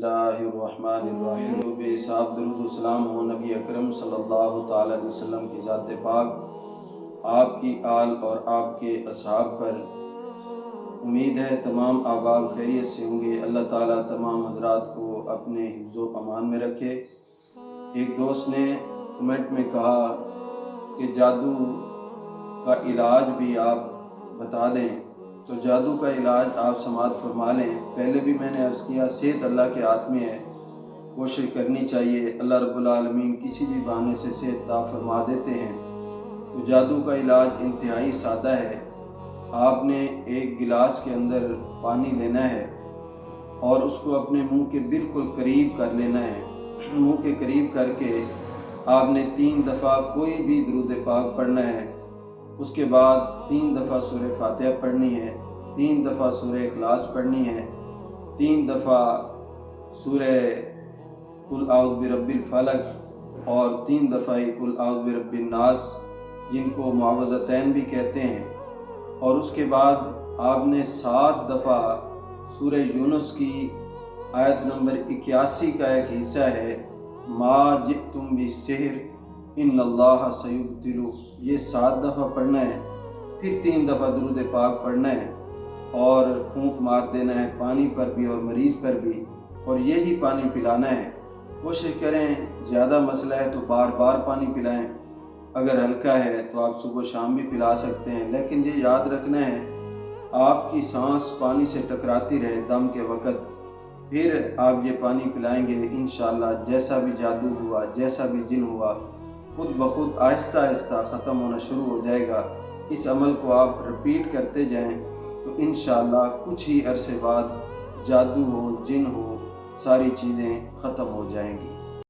बिस्मिल्लाहिर्रहमानिर्रहीम। बेहिसाब दुरूद व सलाम हो नबी अकरम सल्लल्लाहु ताला अलैहि वसल्लम की ज़ात पाक, आपकी आल और आपके असहाब पर। उम्मीद है तमाम आबाब खैरियत से होंगे। अल्लाह ताला तमाम हजरात को अपने हिफ्ज़ो अमान में रखे। एक दोस्त ने कमेंट में कहा कि जादू का इलाज भी आप बता दें, तो जादू का इलाज आप समाअत फरमा लें। पहले भी मैंने अर्ज़ किया, सेहत अल्लाह के हाथ में है, कोशिश करनी चाहिए। अल्लाह रब्बुल आलमीन किसी भी बहाने से सेहत अता फरमा देते हैं। तो जादू का इलाज इंतहाई सादा है। आपने एक गिलास के अंदर पानी लेना है और उसको अपने मुंह के बिल्कुल करीब कर लेना है। मुंह के करीब करके आपने 3 दफ़ा कोई भी दुरूद पाक पढ़ना है। उसके बाद 3 दफ़ा सूरह फातिहा पढ़नी है, 3 दफ़ा सूरह इखलास पढ़नी है, 3 दफ़ा सूरह कुल आउज़ु बिरब्बिल फलक और 3 दफ़ा ही कुल आउज़ु बिरब्बिन नास, जिनको मुआवज़तैन भी कहते हैं। और उसके बाद आपने 7 दफ़ा सूरह यूनुस की आयत नंबर 81 का एक हिस्सा है, मा जितुम बिस्सिहर इन्नल्लाह सयुब्तिलु, ये 7 दफ़ा पढ़ना है। फिर 3 दफ़ा दुरूद पाक पढ़ना है और फूंक मार देना है पानी पर भी और मरीज़ पर भी, और यही पानी पिलाना है। कोशिश करें, ज़्यादा मसला है तो बार बार पानी पिलाएं। अगर हल्का है तो आप सुबह शाम भी पिला सकते हैं, लेकिन ये याद रखना है आपकी सांस पानी से टकराती रहे दम के वक़्त, फिर आप ये पानी पिलाएंगे। इंशाअल्लाह जैसा भी जादू हुआ, जैसा भी जिन हुआ, खुद ब खुद आहिस्ता आहिस्ता ख़त्म होना शुरू हो जाएगा। इस अमल को आप रिपीट करते जाएं तो इंशाअल्लाह कुछ ही अरसे बाद जादू हो, जिन हो, सारी चीज़ें ख़त्म हो जाएंगी।